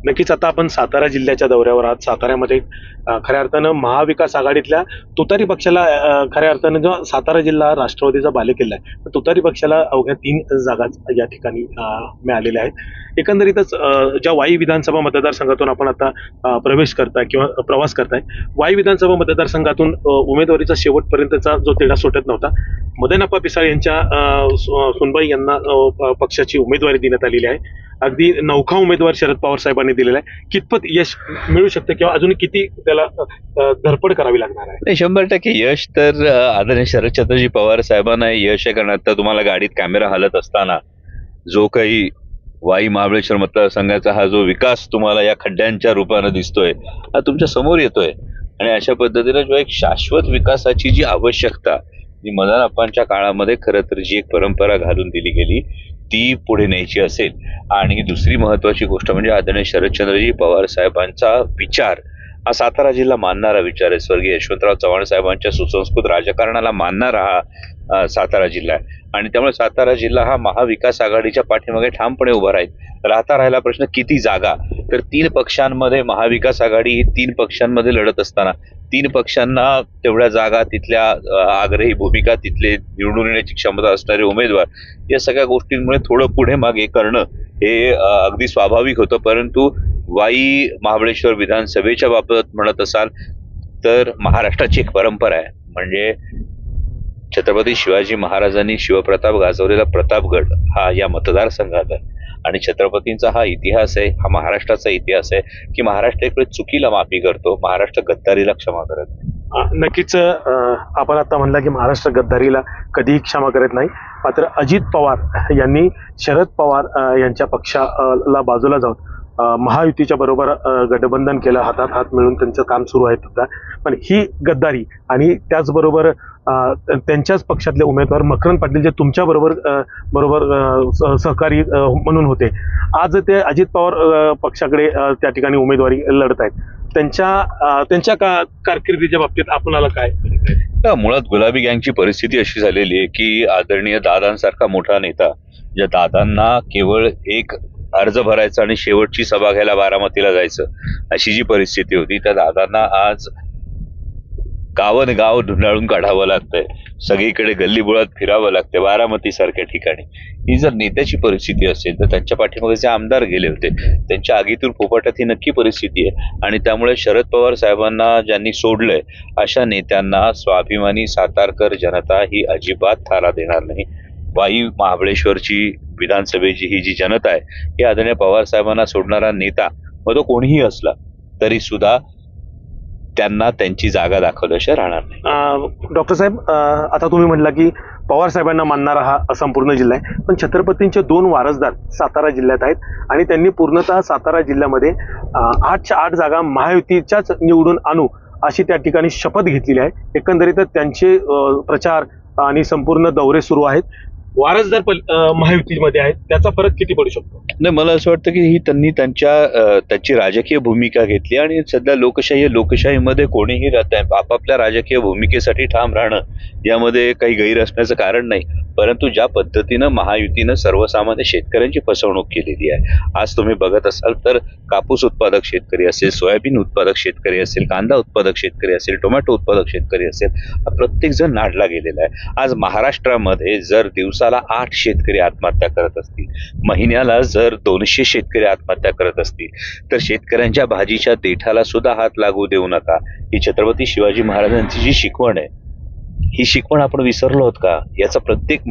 नक्कीच आता आपण सातारा जिल्ह्याच्या दौऱ्यावर आहात. साताऱ्यामध्ये खऱ्या अर्थानं महाविकास आघाडीतल्या तुतारी पक्षाला खऱ्या अर्थानं जो सातारा जिल्हा राष्ट्रवादीचा बालेकिल्ला आहे, तर तुतारी पक्षाला अवघ्या 3 जागा या ठिकाणी मिळालेल्या आहेत. एकंदरीतच ज्या वाई विधानसभा मतदारसंघातून आपण आता प्रवेश करताय किंवा प्रवास करताय, वाई विधानसभा मतदारसंघातून उमेदवारीचा शेवटपर्यंतचा जो तिढा सुटत नव्हता, मदनप्पा पिसाळ यांच्या सुनबाई यांना पक्षाची उमेदवारी देण्यात आलेली आहे. अगदी नौखा उमेदवार शरद पवार साहेबांनी दिलेला आहे. कितपत यश मिळू शकतं किंवा अजून किती त्याला धडपड करावी लागणार आहे? नाही, 100% यश तर आदरणीय शरदचंद्रजी पवार साहेबांना यश आहे. कारण आता तुम्हाला गाडीत कॅमेरा हलत असताना जो काही वाई महाबळेश्वर मतदारसंघाचा हा जो विकास तुम्हाला या खड्ड्यांच्या रूपानं दिसतोय, हा तुमच्या समोर येतोय. आणि अशा पद्धतीनं जो एक शाश्वत विकासाची जी आवश्यकता जी मदनप्पांच्या काळामध्ये खरं तर जी एक परंपरा घालून दिली गेली ती पुढे न्यायची असेल. आणि दुसरी महत्वाची गोष्ट म्हणजे आदरणीय शरदचंद्रजी पवार साहेबांचा विचार हा सातारा जिल्हा मानणारा विचार आहे. स्वर्गीय यशवंतराव चव्हाण साहेबांच्या सुसंस्कृत राजकारणाला मानणारा हा सातारा जिल्हा आहे. आणि त्यामुळे सातारा जिल्हा हा महाविकास आघाडीच्या पाठीमागे ठामपणे उभा राहील. राहिला प्रश्न किती जागा, तर 3 पक्षांमध्ये महाविकास आघाडी ही 3 पक्षांमध्ये लढत असताना 3 पक्षांना तेवढ्या जागा, तिथल्या आग्रही भूमिका, तिथले निवडून येण्याची क्षमता असणारे उमेदवार, या सगळ्या गोष्टींमुळे थोडं पुढे मागे करणं हे अगदी स्वाभाविक होतं. परंतु वाई महाबळेश्वर विधानसभेच्या बाबत म्हणत असाल तर महाराष्ट्राची एक परंपरा आहे. म्हणजे छत्रपती शिवाजी महाराजांनी शिवप्रताप गाजवलेला प्रतापगड हा या मतदारसंघात आहे. आणि छत्रपतींचा हा इतिहास आहे, हा महाराष्ट्राचा इतिहास आहे की महाराष्ट्र इकडे चुकीला माफी करतो, महाराष्ट्र गद्दारीला क्षमा करत नाही. नक्कीच आपण आता म्हणला की महाराष्ट्र गद्दारीला कधीही क्षमा करत नाही. मात्र अजित पवार यांनी शरद पवार यांच्या पक्षाला बाजूला जाऊन महायुतीच्या बरोबर गठबंधन केलं, हातात हात मिळून त्यांचं काम सुरू आहे सुद्धा. पण ही गद्दारी आणि त्याचबरोबर त्यांच्याच पक्षातले उमेदवार मकरंद पाटील जे तुमच्या बरोबर सहकारी म्हणून होते, आज ते अजित पवार पक्षाकडे त्या ठिकाणी उमेदवारी लढत आहेत. त्यांच्या कारकिर्दीच्या बाबतीत आपणाला काय? मुळात गुलाबी गँगची परिस्थिती अशी झालेली आहे की आदरणीय दादांसारखा मोठा नेता, ज्या दादांना केवळ एक अर्ज भरायचा आणि शेवटची सभा घ्यायला बारामतीला जायचं, अशी जी परिस्थिती होती, त्या दादांना आज गावन गाव धुंडाळून काढावं लागतंय, सगळीकडे गल्लीबोळात फिरावं लागतंय बारामती सारख्या ठिकाणी. ही जर नेत्याची परिस्थिती असेल तर त्यांच्या पाठीमागे जे आमदार गेले होते त्यांच्या आगीतून पोपटात ही नक्की परिस्थिती आहे. आणि त्यामुळे शरद पवार साहेबांना ज्यांनी सोडलंय अशा नेत्यांना स्वाभिमानी सातारकर जनता ही अजिबात थारा देणार नाही. वाई महाबळेश्वरची विधानसभेची ही जी जनता आहे ही आदरणीय पवार साहेबांना सोडणारा नेता, मग तो कोणीही असला तरी सुद्धा त्यांना त्यांची जागा दाखवल्याशिवाय राहणार नाही. डॉक्टर साहेब, आता तुम्ही म्हटला की पवार साहेबांना मानणारा हा संपूर्ण जिल्हा आहे, पण छत्रपतींचे 2 वारसदार सातारा जिल्ह्यात आहेत आणि त्यांनी पूर्णतः सातारा जिल्ह्यामध्ये 8च्या 8 जागा महायुतीच्याच निवडून आणू अशी त्या ठिकाणी शपथ घेतलेली आहे. एकंदरीतच त्यांचे प्रचार आणि संपूर्ण दौरे सुरू आहेत. वारसदार महायुतीमध्ये आहेत, त्याचा फरक किती पडू शकतो? नाही, मला असं वाटतं की ही त्यांनी त्यांची राजकीय भूमिका घेतली आणि सध्या लोकशाहीमध्ये कोणीही आपापल्या राजकीय भूमिकेसाठी ठाम राहणं यामध्ये काही गैर असण्याचं कारण नाही. परंतु ज्या पद्धतीनं महायुतीनं सर्वसामान्य शेतकऱ्यांची फसवणूक केलेली आहे, आज तुम्ही बघत असाल तर कापूस उत्पादक शेतकरी असेल, सोयाबीन उत्पादक शेतकरी असेल, कांदा उत्पादक शेतकरी असेल, टोमॅटो उत्पादक शेतकरी असेल, प्रत्येक जण नाडला गेलेला आहे. आज महाराष्ट्रामध्ये जर दिवसाला 8 शेतकरी आत्महत्या करत असतील, महिन्याला जर 200 शेतकरी आत्महत्या करत असतील, तर शेतकऱ्यांच्या भाजीच्या देठाला सुद्धा हात लागू देऊ नका, ही छत्रपती शिवाजी महाराजांची जी शिकवण आहे, ही शिकवण आपण विसरलो आहोत का? याचा प्रत्येक